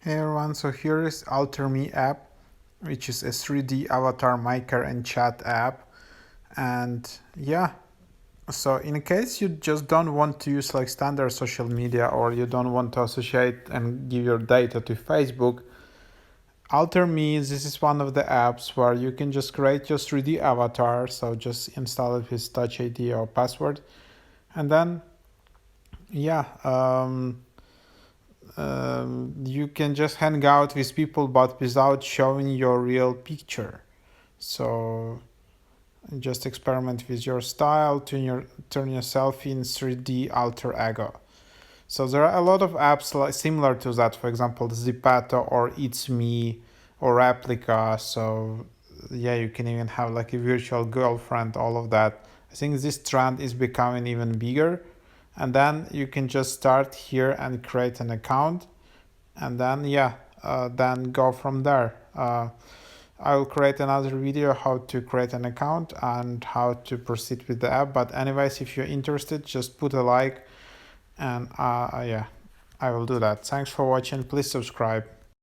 Hey everyone, so here is Alterme app, which is a 3D avatar maker and chat app. And yeah, so in case you just don't want to use like standard social media, or you don't want to associate and give your data to Facebook, Alterme, this is one of the apps where you can just create your 3D avatar. So just install it with Touch ID or password. And then, yeah, you can just hang out with people but without showing your real picture. So just experiment with your style, turn yourself in 3D alter ego. So there are a lot of apps like similar to that, for example Zipato or It's Me or Replica. So yeah, you can even have like a virtual girlfriend, all of that. I think this trend is becoming even bigger. And then you can just start here and create an account, and then then go from there. I will create another video how to create an account and how to proceed with the app. But anyways, if you're interested, just put a like, and yeah, I will do that. Thanks for watching. Please subscribe.